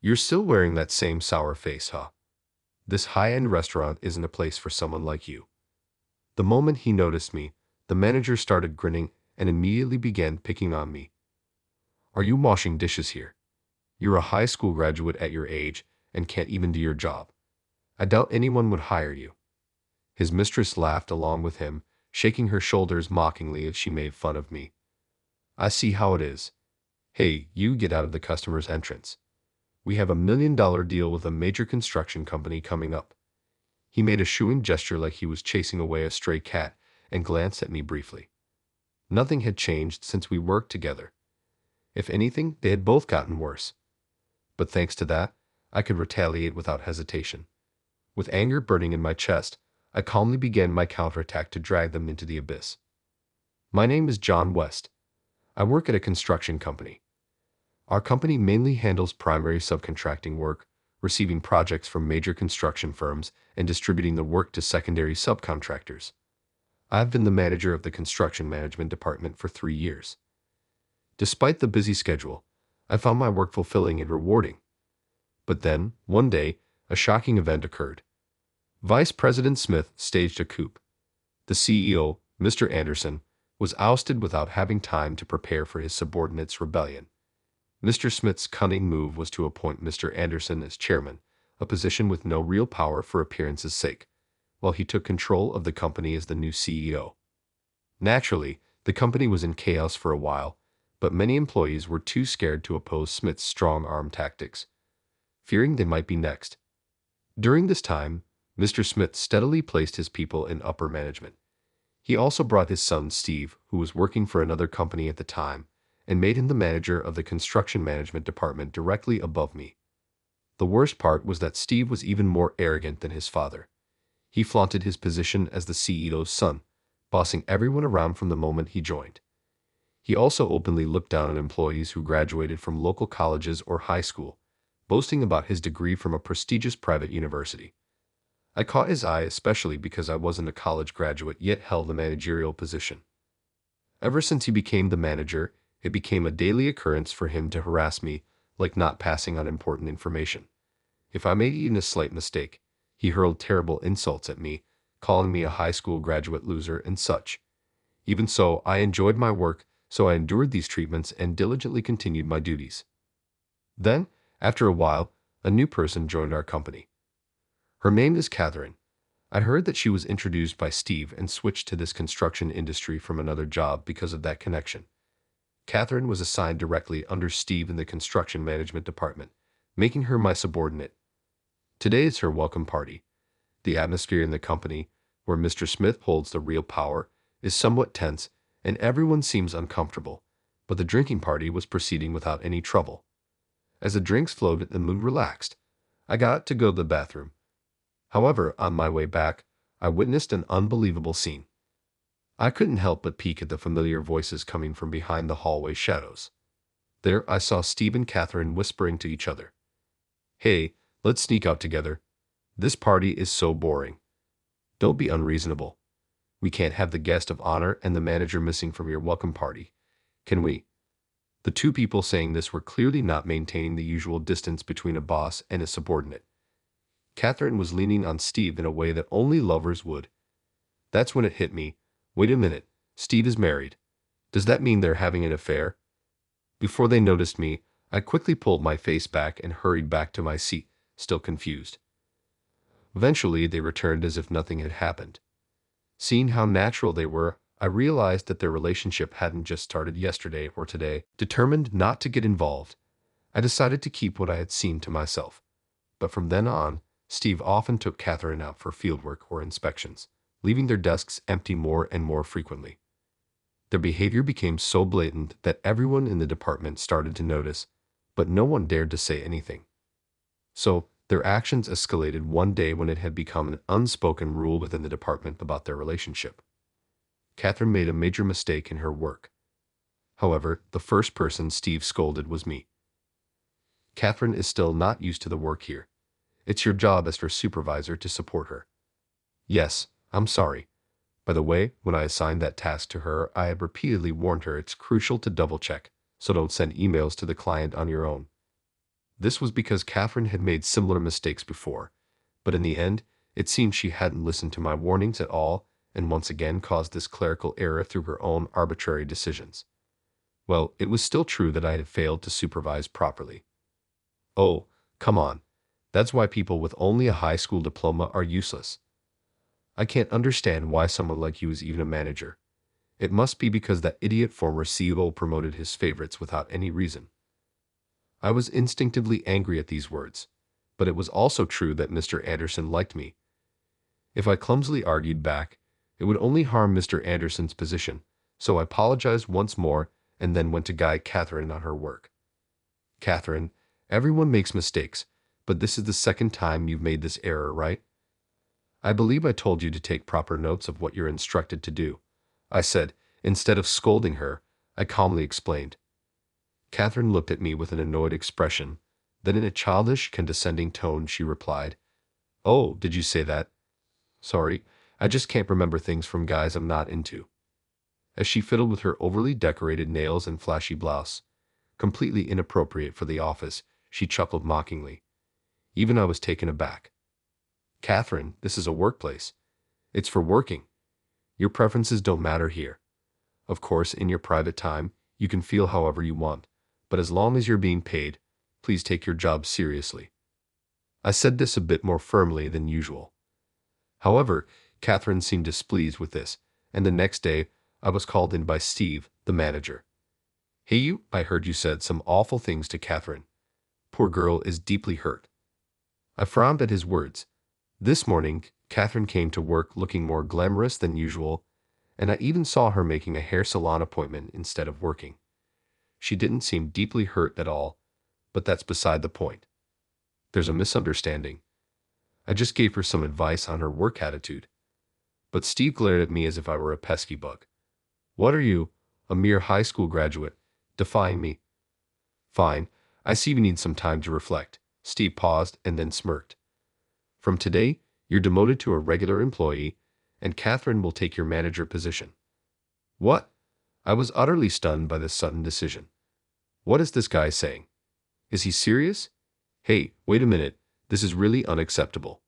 You're still wearing that same sour face, huh? This high-end restaurant isn't a place for someone like you. The moment he noticed me, the manager started grinning and immediately began picking on me. Are you washing dishes here? You're a high school graduate at your age and can't even do your job. I doubt anyone would hire you. His mistress laughed along with him, shaking her shoulders mockingly as she made fun of me. I see how it is. Hey, you get out of the customer's entrance. We have $1 million deal with a major construction company coming up. He made a shooing gesture like he was chasing away a stray cat and glanced at me briefly. Nothing had changed since we worked together. If anything, they had both gotten worse. But thanks to that, I could retaliate without hesitation. With anger burning in my chest, I calmly began my counterattack to drag them into the abyss. My name is John West. I work at a construction company. Our company mainly handles primary subcontracting work, receiving projects from major construction firms and distributing the work to secondary subcontractors. I've been the manager of the construction management department for 3 years. Despite the busy schedule, I found my work fulfilling and rewarding. But then, one day, a shocking event occurred. Vice President Smith staged a coup. The CEO, Mr. Anderson, was ousted without having time to prepare for his subordinates' rebellion. Mr. Smith's cunning move was to appoint Mr. Anderson as chairman, a position with no real power for appearance's sake, while he took control of the company as the new CEO. Naturally, the company was in chaos for a while, but many employees were too scared to oppose Smith's strong-arm tactics, fearing they might be next. During this time, Mr. Smith steadily placed his people in upper management. He also brought his son Steve, who was working for another company at the time, and made him the manager of the construction management department directly above me. The worst part was that Steve was even more arrogant than his father. He flaunted his position as the CEO's son, bossing everyone around from the moment he joined. He also openly looked down on employees who graduated from local colleges or high school, boasting about his degree from a prestigious private university. I caught his eye especially because I wasn't a college graduate yet held a managerial position. Ever since he became the manager, it became a daily occurrence for him to harass me, like not passing on important information. If I made even a slight mistake, he hurled terrible insults at me, calling me a high school graduate loser and such. Even so, I enjoyed my work, so I endured these treatments and diligently continued my duties. Then, after a while, a new person joined our company. Her name is Catherine. I heard that she was introduced by Steve and switched to this construction industry from another job because of that connection. Catherine was assigned directly under Steve in the construction management department, making her my subordinate. Today is her welcome party. The atmosphere in the company, where Mr. Smith holds the real power, is somewhat tense, and everyone seems uncomfortable, but the drinking party was proceeding without any trouble. As the drinks flowed, the mood relaxed. I got to go to the bathroom. However, on my way back, I witnessed an unbelievable scene. I couldn't help but peek at the familiar voices coming from behind the hallway shadows. There I saw Steve and Catherine whispering to each other. Hey, let's sneak out together. This party is so boring. Don't be unreasonable. We can't have the guest of honor and the manager missing from your welcome party, can we? The two people saying this were clearly not maintaining the usual distance between a boss and a subordinate. Catherine was leaning on Steve in a way that only lovers would. That's when it hit me. Wait a minute, Steve is married. Does that mean they're having an affair? Before they noticed me, I quickly pulled my face back and hurried back to my seat, still confused. Eventually, they returned as if nothing had happened. Seeing how natural they were, I realized that their relationship hadn't just started yesterday or today. Determined not to get involved, I decided to keep what I had seen to myself. But from then on, Steve often took Catherine out for fieldwork or inspections, leaving their desks empty more and more frequently. Their behavior became so blatant that everyone in the department started to notice, but no one dared to say anything. So, their actions escalated one day when it had become an unspoken rule within the department about their relationship. Catherine made a major mistake in her work. However, the first person Steve scolded was me. Catherine is still not used to the work here. It's your job as her supervisor to support her. Yes, I'm sorry. By the way, when I assigned that task to her, I had repeatedly warned her it's crucial to double-check, so don't send emails to the client on your own. This was because Catherine had made similar mistakes before, but in the end, it seemed she hadn't listened to my warnings at all and once again caused this clerical error through her own arbitrary decisions. Well, it was still true that I had failed to supervise properly. Oh, come on. That's why people with only a high school diploma are useless. I can't understand why someone like you is even a manager. It must be because that idiot former CEO promoted his favorites without any reason. I was instinctively angry at these words, but it was also true that Mr. Anderson liked me. If I clumsily argued back, it would only harm Mr. Anderson's position, so I apologized once more and then went to guide Catherine on her work. Catherine, everyone makes mistakes, but this is the second time you've made this error, right? I believe I told you to take proper notes of what you're instructed to do, I said. Instead of scolding her, I calmly explained. Catherine looked at me with an annoyed expression. Then in a childish, condescending tone, she replied, "Oh, did you say that? Sorry, I just can't remember things from guys I'm not into." As she fiddled with her overly decorated nails and flashy blouse, completely inappropriate for the office, she chuckled mockingly. Even I was taken aback. "Catherine, this is a workplace. It's for working. Your preferences don't matter here. Of course, in your private time, you can feel however you want, but as long as you're being paid, please take your job seriously." I said this a bit more firmly than usual. However, Catherine seemed displeased with this, and the next day, I was called in by Steve, the manager. "Hey you, I heard you said some awful things to Catherine. Poor girl is deeply hurt." I frowned at his words. This morning, Catherine came to work looking more glamorous than usual, and I even saw her making a hair salon appointment instead of working. She didn't seem deeply hurt at all, but that's beside the point. There's a misunderstanding. I just gave her some advice on her work attitude. But Steve glared at me as if I were a pesky bug. "What are you, a mere high school graduate, defying me?" "Fine, I see we need some time to reflect." Steve paused and then smirked. "From today, you're demoted to a regular employee, and Catherine will take your manager position." What? I was utterly stunned by this sudden decision. What is this guy saying? Is he serious? Hey, wait a minute, this is really unacceptable.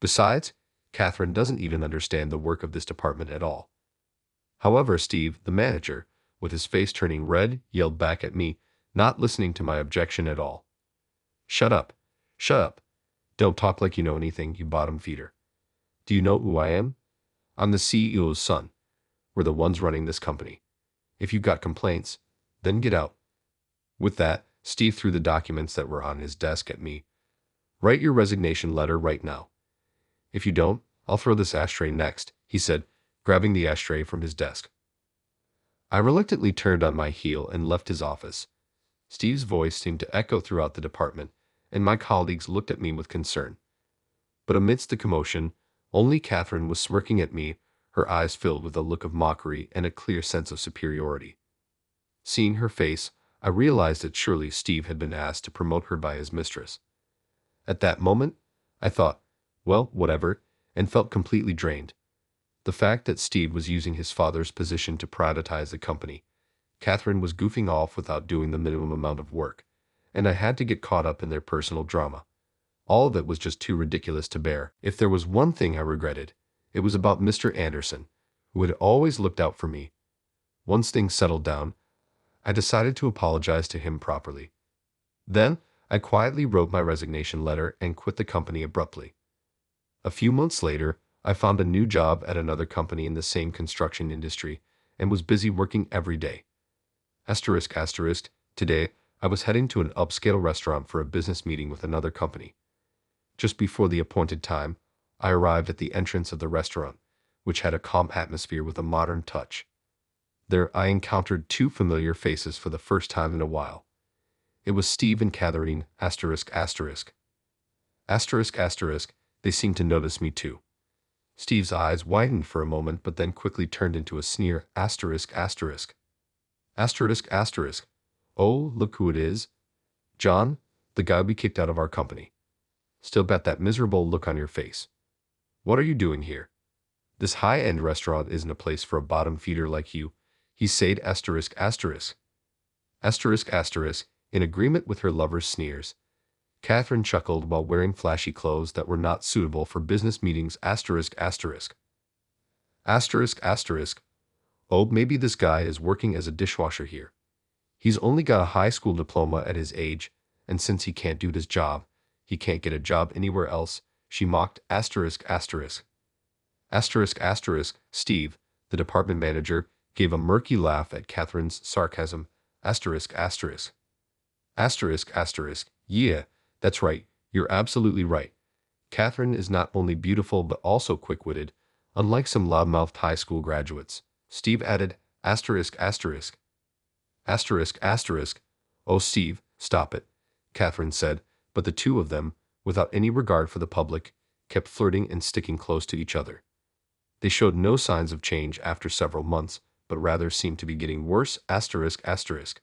Besides, Catherine doesn't even understand the work of this department at all. However, Steve, the manager, with his face turning red, yelled back at me, not listening to my objection at all. "Shut up. Shut up. Don't talk like you know anything, you bottom feeder. Do you know who I am? I'm the CEO's son. We're the ones running this company. If you've got complaints, then get out." With that, Steve threw the documents that were on his desk at me. "Write your resignation letter right now. If you don't, I'll throw this ashtray next," he said, grabbing the ashtray from his desk. I reluctantly turned on my heel and left his office. Steve's voice seemed to echo throughout the department, and my colleagues looked at me with concern. But amidst the commotion, only Catherine was smirking at me, her eyes filled with a look of mockery and a clear sense of superiority. Seeing her face, I realized that surely Steve had been asked to promote her by his mistress. At that moment, I thought, well, whatever, and felt completely drained. The fact that Steve was using his father's position to privatize the company, Catherine was goofing off without doing the minimum amount of work, and I had to get caught up in their personal drama. All of it was just too ridiculous to bear. If there was one thing I regretted, it was about Mr. Anderson, who had always looked out for me. Once things settled down, I decided to apologize to him properly. Then, I quietly wrote my resignation letter and quit the company abruptly. A few months later, I found a new job at another company in the same construction industry and was busy working every day. ***, today, I was heading to an upscale restaurant for a business meeting with another company. Just before the appointed time, I arrived at the entrance of the restaurant, which had a calm atmosphere with a modern touch. There I encountered two familiar faces for the first time in a while. It was Steve and Catherine, ***. They seemed to notice me too. Steve's eyes widened for a moment but then quickly turned into a sneer, ***. Oh, look who it is. John, the guy we kicked out of our company. Still got that miserable look on your face. What are you doing here? This high-end restaurant isn't a place for a bottom feeder like you," he said, ***. In agreement with her lover's sneers, Catherine chuckled while wearing flashy clothes that were not suitable for business meetings. Asterisk, asterisk. Asterisk, asterisk. Oh, maybe this guy is working as a dishwasher here. He's only got a high school diploma at his age, and since he can't do this job, he can't get a job anywhere else, she mocked. Asterisk, asterisk. Asterisk, asterisk. Steve, the department manager, gave a murky laugh at Catherine's sarcasm. Asterisk, asterisk. Asterisk, asterisk. Yeah, that's right. You're absolutely right. Catherine is not only beautiful but also quick-witted, unlike some loudmouthed high school graduates. Steve added, asterisk, asterisk. Asterisk, asterisk. Oh, Steve, stop it, Catherine said, but the two of them, without any regard for the public, kept flirting and sticking close to each other. They showed no signs of change after several months, but rather seemed to be getting worse. Asterisk, asterisk.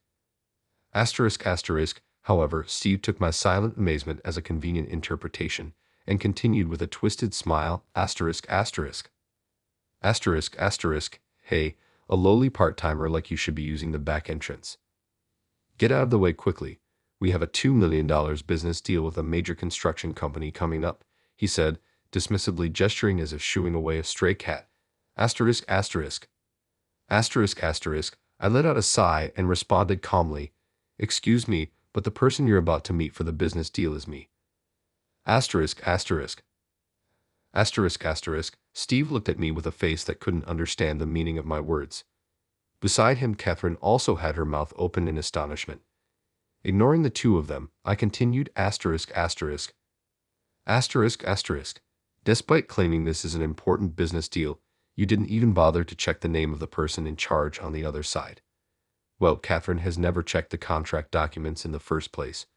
Asterisk, asterisk. However, Steve took my silent amazement as a convenient interpretation and continued with a twisted smile. Asterisk, asterisk. Asterisk, asterisk. Hey, a lowly part-timer like you should be using the back entrance. Get out of the way quickly. We have a $2 million business deal with a major construction company coming up, he said, dismissively gesturing as if shooing away a stray cat. Asterisk, asterisk. Asterisk, asterisk. I let out a sigh and responded calmly, excuse me, but the person you're about to meet for the business deal is me. Asterisk, asterisk. Asterisk, asterisk. Steve looked at me with a face that couldn't understand the meaning of my words. Beside him, Catherine also had her mouth open in astonishment. Ignoring the two of them, I continued. Asterisk, asterisk. Asterisk, asterisk. Despite claiming this is an important business deal, you didn't even bother to check the name of the person in charge on the other side. Well, Catherine has never checked the contract documents in the first place.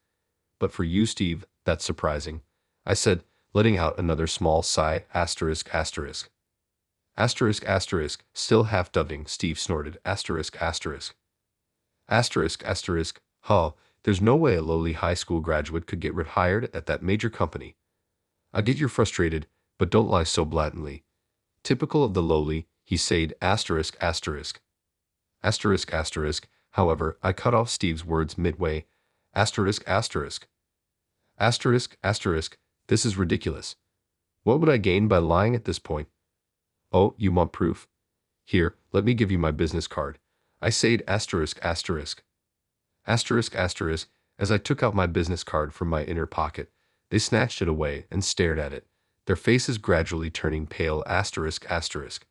But for you, Steve, that's surprising, I said, letting out another small sigh. Asterisk, asterisk. Asterisk, asterisk. Still half-dubbing, Steve snorted. Asterisk, asterisk. Asterisk, asterisk. Huh, there's no way a lowly high school graduate could get hired at that major company. I get you're frustrated, but don't lie so blatantly. Typical of the lowly, he said. Asterisk, asterisk. Asterisk, asterisk. However, I cut off Steve's words midway. Asterisk, asterisk. Asterisk, asterisk. This is ridiculous. What would I gain by lying at this point? Oh, you want proof? Here, let me give you my business card. I said. Asterisk, asterisk. Asterisk, asterisk. As I took out my business card from my inner pocket, they snatched it away and stared at it, their faces gradually turning pale. Asterisk, asterisk.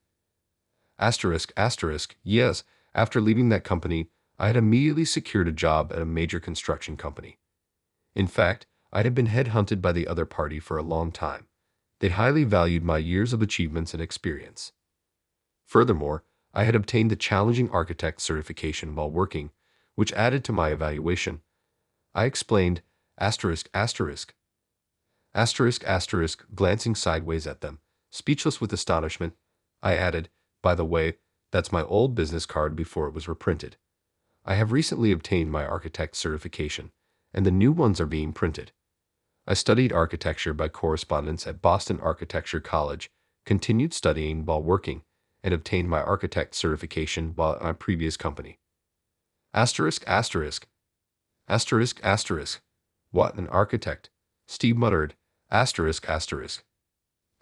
Asterisk, asterisk. Yes, after leaving that company, I had immediately secured a job at a major construction company. In fact, I had been headhunted by the other party for a long time. They highly valued my years of achievements and experience. Furthermore, I had obtained the challenging architect certification while working, which added to my evaluation. I explained, asterisk, asterisk. Asterisk, asterisk, glancing sideways at them, speechless with astonishment. I added, by the way, that's my old business card before it was reprinted. I have recently obtained my architect certification, and the new ones are being printed. I studied architecture by correspondence at Boston Architecture College, continued studying while working, and obtained my architect certification while at my previous company. Asterisk, asterisk. Asterisk, asterisk. What, an architect? Steve muttered. Asterisk, asterisk.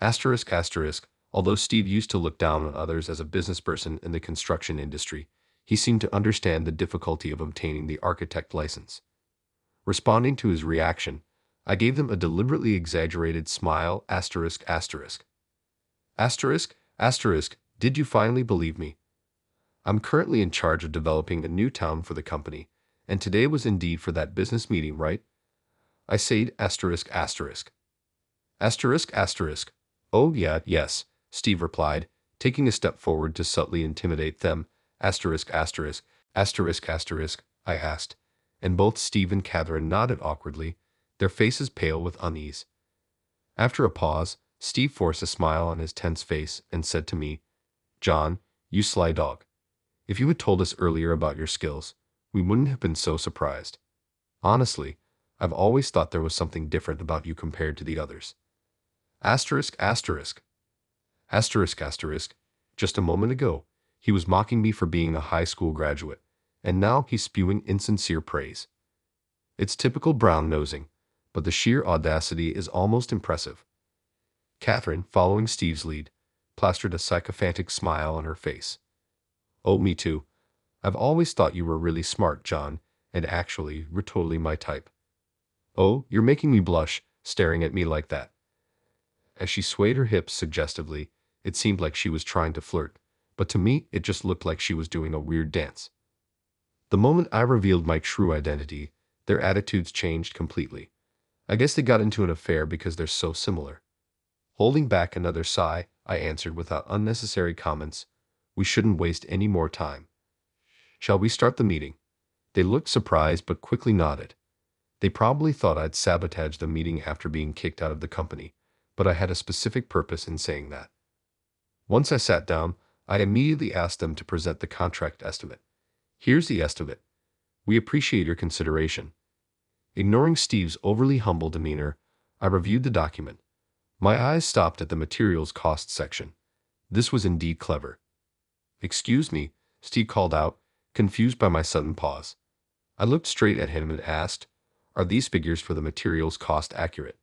Asterisk, asterisk. Although Steve used to look down on others as a businessperson in the construction industry, he seemed to understand the difficulty of obtaining the architect license. Responding to his reaction, I gave them a deliberately exaggerated smile. Asterisk, asterisk. Asterisk, asterisk. Did you finally believe me? I'm currently in charge of developing a new town for the company, and today was indeed for that business meeting, right? I said. Asterisk, asterisk. Asterisk, asterisk. Oh yeah, yes, Steve replied, taking a step forward to subtly intimidate them. Asterisk, asterisk. Asterisk, asterisk. I asked, and both Steve and Catherine nodded awkwardly, their faces pale with unease. After a pause, Steve forced a smile on his tense face and said to me, John, you sly dog. If you had told us earlier about your skills, we wouldn't have been so surprised. Honestly, I've always thought there was something different about you compared to the others. Asterisk, asterisk. Asterisk, asterisk. Just a moment ago, he was mocking me for being a high school graduate, and now he's spewing insincere praise. It's typical brown-nosing, but the sheer audacity is almost impressive. Catherine, following Steve's lead, plastered a sycophantic smile on her face. Oh, me too. I've always thought you were really smart, John, and actually, you're totally my type. Oh, you're making me blush, staring at me like that. As she swayed her hips suggestively, it seemed like she was trying to flirt, but to me, it just looked like she was doing a weird dance. The moment I revealed my true identity, their attitudes changed completely. I guess they got into an affair because they're so similar. Holding back another sigh, I answered without unnecessary comments, "We shouldn't waste any more time. Shall we start the meeting?" They looked surprised but quickly nodded. They probably thought I'd sabotaged the meeting after being kicked out of the company, but I had a specific purpose in saying that. Once I sat down, I immediately asked them to present the contract estimate. Here's the estimate. We appreciate your consideration. Ignoring Steve's overly humble demeanor, I reviewed the document. My eyes stopped at the materials cost section. This was indeed clever. "Excuse me," Steve called out, confused by my sudden pause. I looked straight at him and asked, "Are these figures for the materials cost accurate?"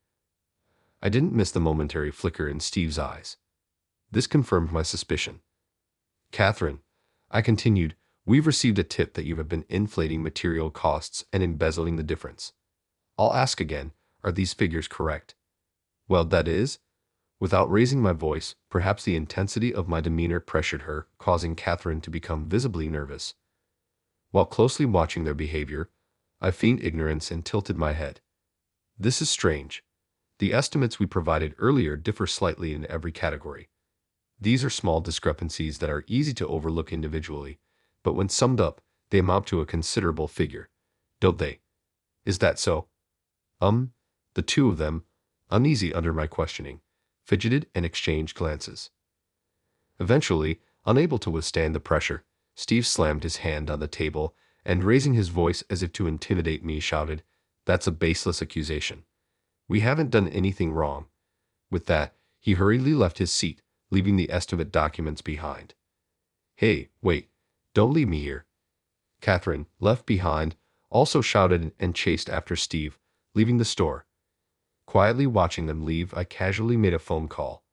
I didn't miss the momentary flicker in Steve's eyes. This confirmed my suspicion. "Catherine," I continued, "we've received a tip that you have been inflating material costs and embezzling the difference. I'll ask again, are these figures correct?" "Well, that is?" Without raising my voice, perhaps the intensity of my demeanor pressured her, causing Catherine to become visibly nervous. While closely watching their behavior, I feigned ignorance and tilted my head. "This is strange. The estimates we provided earlier differ slightly in every category. These are small discrepancies that are easy to overlook individually, but when summed up, they amount to a considerable figure, don't they? Is that so?" The two of them, uneasy under my questioning, fidgeted and exchanged glances. Eventually, unable to withstand the pressure, Steve slammed his hand on the table and, raising his voice as if to intimidate me, shouted, "That's a baseless accusation. We haven't done anything wrong." With that, he hurriedly left his seat, leaving the estimate documents behind. "Hey, wait, don't leave me here." Catherine, left behind, also shouted and chased after Steve, leaving the store. Quietly watching them leave, I casually made a phone call.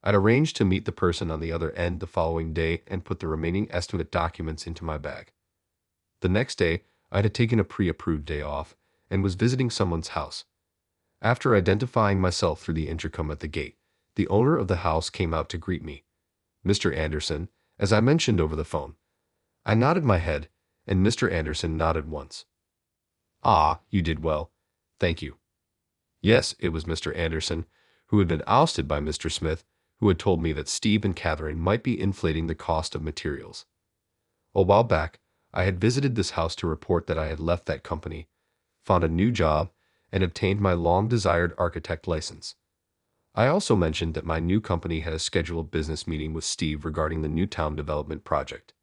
I'd arranged to meet the person on the other end the following day and put the remaining estimate documents into my bag. The next day, I had taken a pre-approved day off and was visiting someone's house. After identifying myself through the intercom at the gate, the owner of the house came out to greet me. "Mr. Anderson," as I mentioned over the phone. I nodded my head, and Mr. Anderson nodded once. "Ah, you did well. Thank you." Yes, it was Mr. Anderson, who had been ousted by Mr. Smith, who had told me that Steve and Catherine might be inflating the cost of materials. A while back, I had visited this house to report that I had left that company, found a new job, and obtained my long-desired architect license. I also mentioned that my new company had a scheduled business meeting with Steve regarding the new town development project.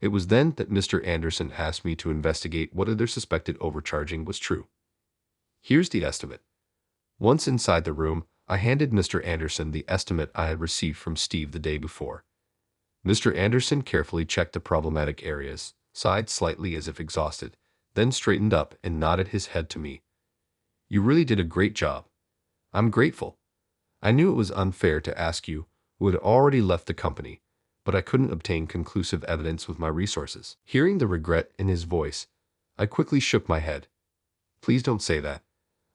It was then that Mr. Anderson asked me to investigate whether their suspected overcharging was true. Here's the estimate. Once inside the room, I handed Mr. Anderson the estimate I had received from Steve the day before. Mr. Anderson carefully checked the problematic areas, sighed slightly as if exhausted, then straightened up and nodded his head to me. "You really did a great job. I'm grateful. I knew it was unfair to ask you, who had already left the company, but I couldn't obtain conclusive evidence with my resources." Hearing the regret in his voice, I quickly shook my head. "Please don't say that.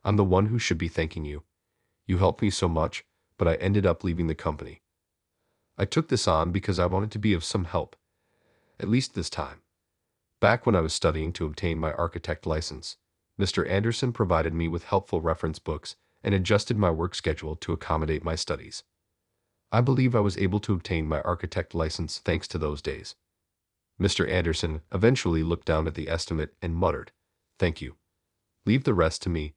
I'm the one who should be thanking you. You helped me so much, but I ended up leaving the company. I took this on because I wanted to be of some help, at least this time. Back when I was studying to obtain my architect license, Mr. Anderson provided me with helpful reference books and adjusted my work schedule to accommodate my studies. I believe I was able to obtain my architect license thanks to those days." Mr. Anderson eventually looked down at the estimate and muttered, "Thank you. Leave the rest to me."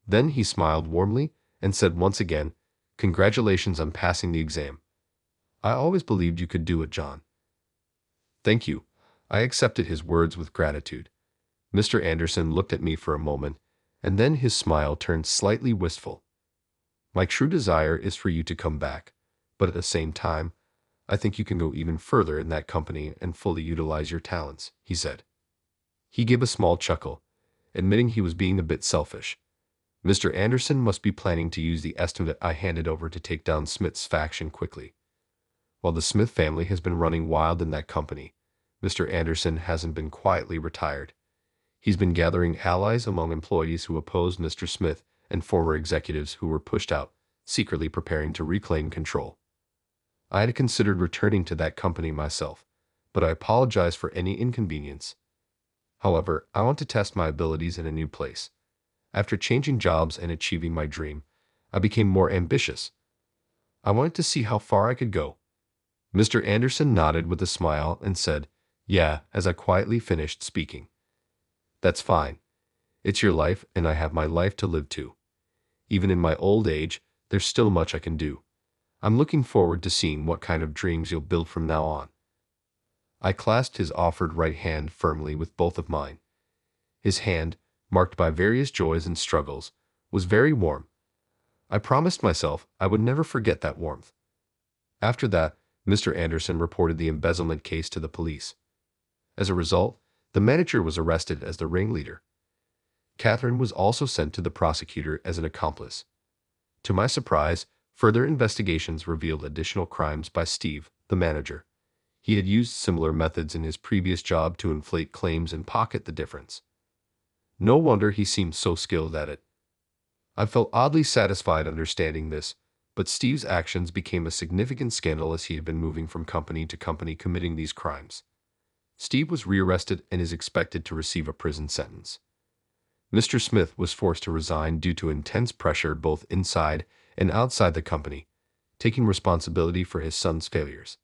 Then he smiled warmly and said once again, "Congratulations on passing the exam. I always believed you could do it, John." "Thank you." I accepted his words with gratitude. Mr. Anderson looked at me for a moment, and then his smile turned slightly wistful. "My true desire is for you to come back, but at the same time, I think you can go even further in that company and fully utilize your talents," he said. He gave a small chuckle, admitting he was being a bit selfish. Mr. Anderson must be planning to use the estimate I handed over to take down Smith's faction quickly. While the Smith family has been running wild in that company, Mr. Anderson hasn't been quietly retired. He's been gathering allies among employees who oppose Mr. Smith and former executives who were pushed out, secretly preparing to reclaim control. I had considered returning to that company myself, but I apologize for any inconvenience. However, I want to test my abilities in a new place. After changing jobs and achieving my dream, I became more ambitious. I wanted to see how far I could go. Mr. Anderson nodded with a smile and said, "Yeah," as I quietly finished speaking. "That's fine. It's your life and I have my life to live too. Even in my old age, there's still much I can do. I'm looking forward to seeing what kind of dreams you'll build from now on." I clasped his offered right hand firmly with both of mine. His hand, marked by various joys and struggles, was very warm. I promised myself I would never forget that warmth. After that, Mr. Anderson reported the embezzlement case to the police. As a result, the manager was arrested as the ringleader. Catherine was also sent to the prosecutor as an accomplice. To my surprise, further investigations revealed additional crimes by Steve, the manager. He had used similar methods in his previous job to inflate claims and pocket the difference. No wonder he seemed so skilled at it. I felt oddly satisfied understanding this, but Steve's actions became a significant scandal as he had been moving from company to company committing these crimes. Steve was rearrested and is expected to receive a prison sentence. Mr. Smith was forced to resign due to intense pressure both inside and outside the company, taking responsibility for his son's failures.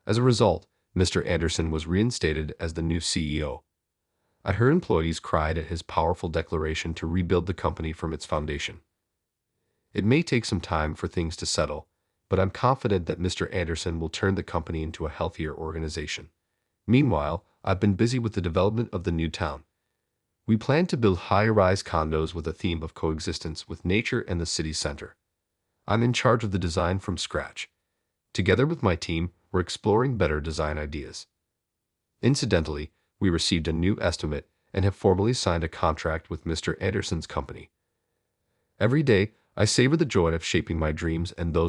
As a result, Mr. Anderson was reinstated as the new CEO. I heard employees cried at his powerful declaration to rebuild the company from its foundation. It may take some time for things to settle, but I'm confident that Mr. Anderson will turn the company into a healthier organization. Meanwhile, I've been busy with the development of the new town. We plan to build high-rise condos with a theme of coexistence with nature and the city center. I'm in charge of the design from scratch. Together with my team, we're exploring better design ideas. Incidentally, we received a new estimate and have formally signed a contract with Mr. Anderson's company. Every day, I savor the joy of shaping my dreams and those